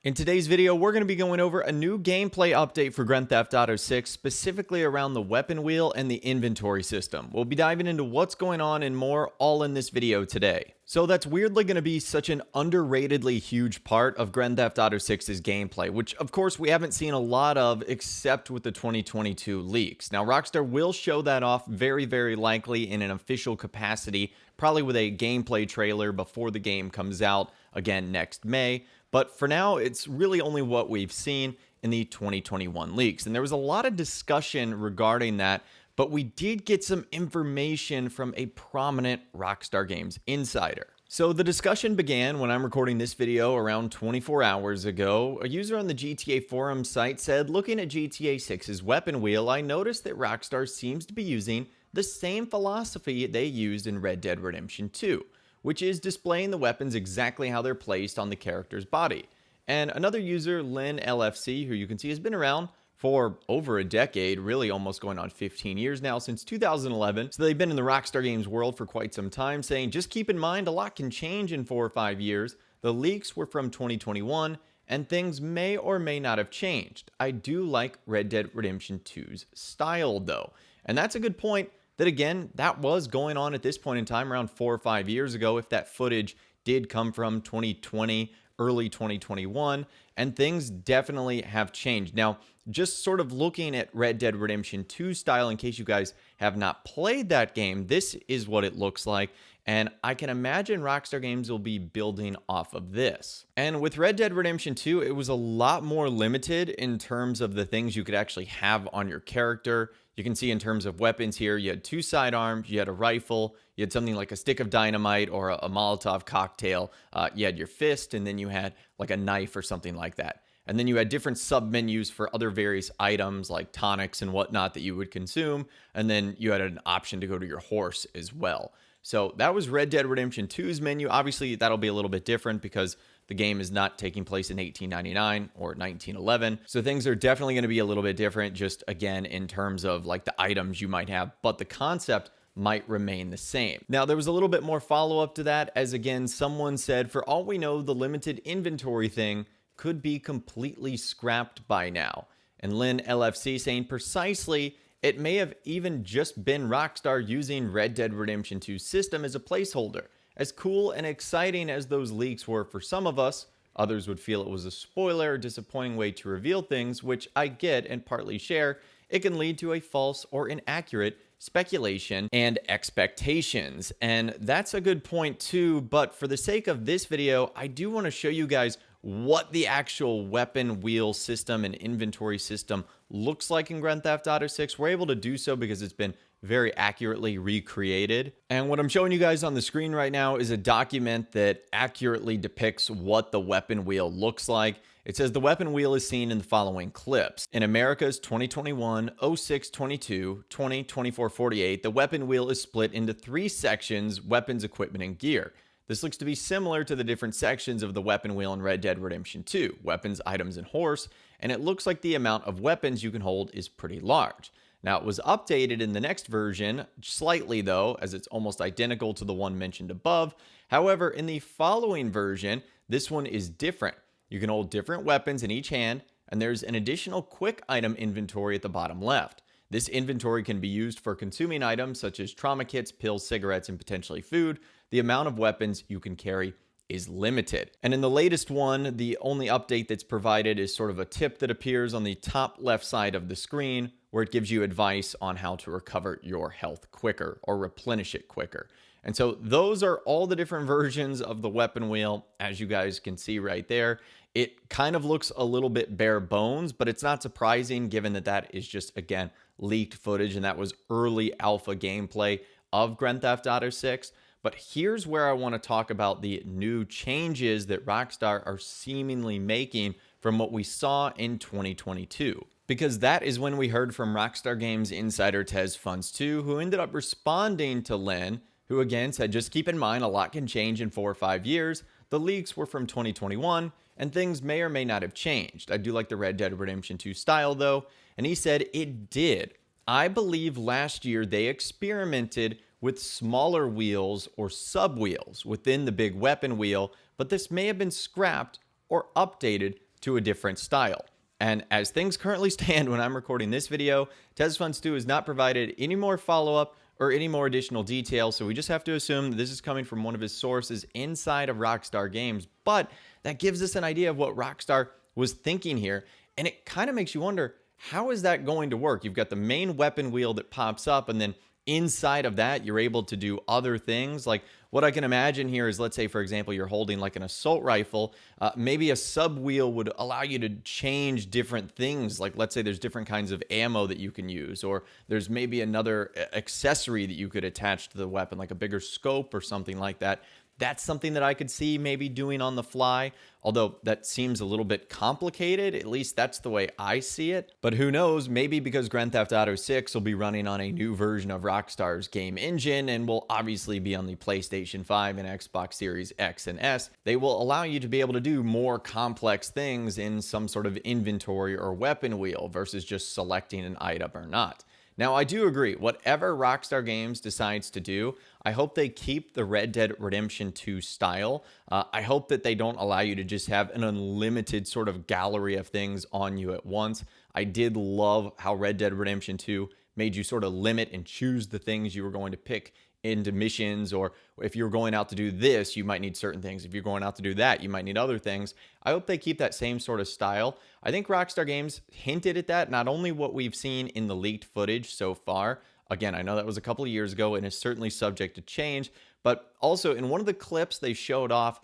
In today's video, we're going to be going over a new gameplay update for Grand Theft Auto 6, specifically around the weapon wheel and the inventory system. We'll be diving into what's going on and more all in this video today. So that's weirdly going to be such an underratedly huge part of Grand Theft Auto 6's gameplay, which of course we haven't seen a lot of except with the 2022 leaks. Now Rockstar will show that off very likely in an official capacity, probably with a gameplay trailer before the game comes out again next May. But for now, it's really only what we've seen in the 2021 leaks. And there was a lot of discussion regarding that, but we did get some information from a prominent Rockstar Games insider. So the discussion began when I'm recording this video around 24 hours ago. A user on the GTA forum site said, looking at GTA 6's weapon wheel, I noticed that Rockstar seems to be using the same philosophy they used in Red Dead Redemption 2. Which is displaying the weapons exactly how they're placed on the character's body. And another user, Lynn LFC, who you can see has been around for over a decade, really almost going on 15 years now, since 2011. So they've been in the Rockstar Games world for quite some time, saying just keep in mind a lot can change in 4 or 5 years. The leaks were from 2021, and things may or may not have changed. I do like Red Dead Redemption 2's style, though. And that's a good point. That again, that was going on at this point in time around 4 or 5 years ago, if that footage did come from 2020, early 2021, and things definitely have changed. Now, just sort of looking at Red Dead Redemption 2 style, in case you guys have not played that game, this is what it looks like. And I can imagine Rockstar Games will be building off of this. And with Red Dead Redemption 2, it was a lot more limited in terms of the things you could actually have on your character. You can see in terms of weapons here, you had 2 sidearms, you had a rifle, you had something like a stick of dynamite or a Molotov cocktail, you had your fist, and then you had like a knife or something like that. And then you had different sub-menus for other various items like tonics and whatnot that you would consume. And then you had an option to go to your horse as well. So that was Red Dead Redemption 2's menu. Obviously, that'll be a little bit different because the game is not taking place in 1899 or 1911. So things are definitely going to be a little bit different, just again, in terms of like the items you might have, but the concept might remain the same. Now, there was a little bit more follow-up to that, as again, someone said, for all we know, the limited inventory thing could be completely scrapped by now. And Lynn LFC saying precisely, it may have even just been Rockstar using Red Dead Redemption 2's system as a placeholder. As cool and exciting as those leaks were for some of us, others would feel it was a spoiler or disappointing way to reveal things, which I get and partly share. It can lead to a false or inaccurate speculation and expectations. And that's a good point too, but for the sake of this video, I do want to show you guys what the actual weapon wheel system and inventory system looks like in Grand Theft Auto 6. We're able to do so because it's been very accurately recreated. And what I'm showing you guys on the screen right now is a document that accurately depicts what the weapon wheel looks like. It says the weapon wheel is seen in the following clips. In America's 2021, 06, 22, 20, 24, 48, the weapon wheel is split into 3 sections: weapons, equipment, and gear. This looks to be similar to the different sections of the weapon wheel in Red Dead Redemption 2, weapons, items, and horse, and it looks like the amount of weapons you can hold is pretty large. Now, it was updated in the next version, slightly though, as it's almost identical to the one mentioned above. However, in the following version, this one is different. You can hold different weapons in each hand, and there's an additional quick item inventory at the bottom left. This inventory can be used for consuming items such as trauma kits, pills, cigarettes, and potentially food. The amount of weapons you can carry is limited. And in the latest one, the only update that's provided is sort of a tip that appears on the top left side of the screen, where it gives you advice on how to recover your health quicker or replenish it quicker. And so those are all the different versions of the weapon wheel, as you guys can see right there. It kind of looks a little bit bare bones, but it's not surprising given that that is just, again, leaked footage, and that was early alpha gameplay of Grand Theft Auto 6. But here's where I want to talk about the new changes that Rockstar are seemingly making from what we saw in 2022. Because that is when we heard from Rockstar Games insider Tez Funds 2, who ended up responding to Lynn, who again said, just keep in mind a lot can change in 4 or 5 years. The leaks were from 2021, and things may or may not have changed. I do like the Red Dead Redemption 2 style though, and he said it did. I believe last year they experimented with smaller wheels or sub wheels within the big weapon wheel, but this may have been scrapped or updated to a different style. And as things currently stand when I'm recording this video, TezFun Stu has not provided any more follow-up or any more additional details, so we just have to assume that this is coming from one of his sources inside of Rockstar Games. But that gives us an idea of what Rockstar was thinking here, and it kind of makes you wonder, how is that going to work? You've got the main weapon wheel that pops up, and then inside of that, you're able to do other things. Like what I can imagine here is, let's say, for example, you're holding like an assault rifle. Maybe a sub wheel would allow you to change different things. Like let's say there's different kinds of ammo that you can use, or there's maybe another accessory that you could attach to the weapon, like a bigger scope or something like that. That's something that I could see maybe doing on the fly, although that seems a little bit complicated. At least that's the way I see it. But who knows, maybe because Grand Theft Auto 6 will be running on a new version of Rockstar's game engine and will obviously be on the PlayStation 5 and Xbox Series X and S, they will allow you to be able to do more complex things in some sort of inventory or weapon wheel versus just selecting an item or not. Now, I do agree, whatever Rockstar Games decides to do, I hope they keep the Red Dead Redemption 2 style. I hope that they don't allow you to just have an unlimited sort of gallery of things on you at once. I did love how Red Dead Redemption 2 made you sort of limit and choose the things you were going to pick into missions, or if you're going out to do this, you might need certain things. If you're going out to do that, you might need other things. I hope they keep that same sort of style. I think Rockstar Games hinted at that, not only what we've seen in the leaked footage so far. Again, I know that was a couple of years ago and is certainly subject to change, but also in one of the clips they showed off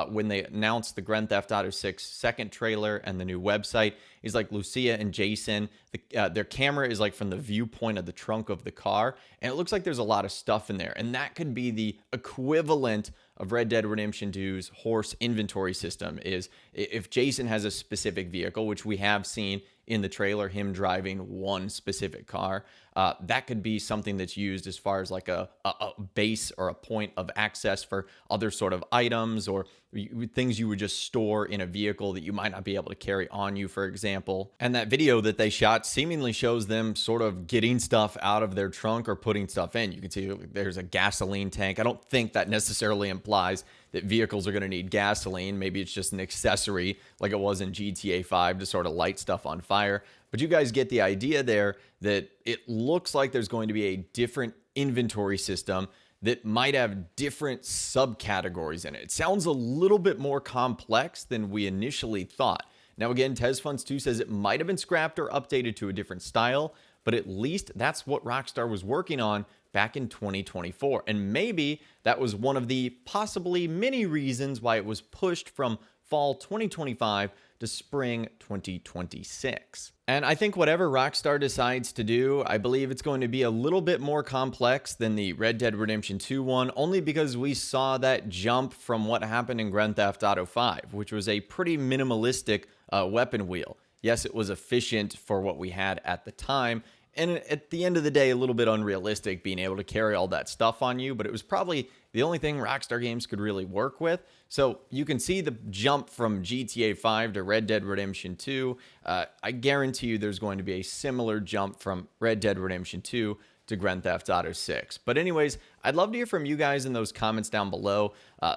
when they announced the Grand Theft Auto 6 second trailer and the new website, is like Lucia and Jason, their camera is like from the viewpoint of the trunk of the car, and it looks like there's a lot of stuff in there, and that could be the equivalent of Red Dead Redemption 2's horse inventory system. Is if Jason has a specific vehicle, which we have seen in the trailer, him driving one specific car, that could be something that's used as far as like a base or a point of access for other sort of items or things you would just store in a vehicle that you might not be able to carry on you, for example. And that video that they shot seemingly shows them sort of getting stuff out of their trunk or putting stuff in. You can see there's a gasoline tank. I don't think that necessarily implies that vehicles are going to need gasoline. Maybe it's just an accessory like it was in GTA 5 to sort of light stuff on fire. But you guys get the idea there that it looks like there's going to be a different inventory system that might have different subcategories in it. It sounds a little bit more complex than we initially thought. Now again, TezFun Stu says it might have been scrapped or updated to a different style, but at least that's what Rockstar was working on back in 2024. And maybe that was one of the possibly many reasons why it was pushed from fall 2025 to spring 2026. And I think whatever Rockstar decides to do, I believe it's going to be a little bit more complex than the Red Dead Redemption 2 one, only because we saw that jump from what happened in Grand Theft Auto 5, which was a pretty minimalistic weapon wheel. Yes, it was efficient for what we had at the time, and at the end of the day, a little bit unrealistic being able to carry all that stuff on you, but it was probably the only thing Rockstar Games could really work with. So you can see the jump from GTA 5 to Red Dead Redemption 2. I guarantee you there's going to be a similar jump from Red Dead Redemption 2 to Grand Theft Auto 6. But anyways, I'd love to hear from you guys in those comments down below.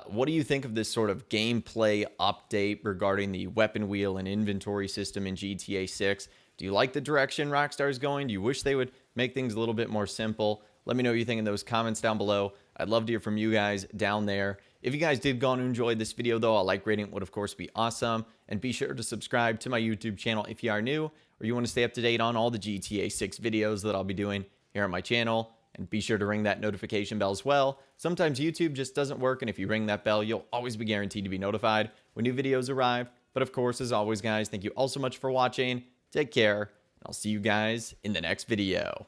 What do you think of this sort of gameplay update regarding the weapon wheel and inventory system in GTA 6? Do you like the direction Rockstar is going? Do you wish they would make things a little bit more simple? Let me know what you think in those comments down below. I'd love to hear from you guys down there. If you guys did go on and enjoy this video, though, a like rating would, of course, be awesome. And be sure to subscribe to my YouTube channel if you are new, or you want to stay up to date on all the GTA 6 videos that I'll be doing here on my channel. And be sure to ring that notification bell as well. Sometimes YouTube just doesn't work, and if you ring that bell, you'll always be guaranteed to be notified when new videos arrive. But of course, as always, guys, thank you all so much for watching. Take care, and I'll see you guys in the next video.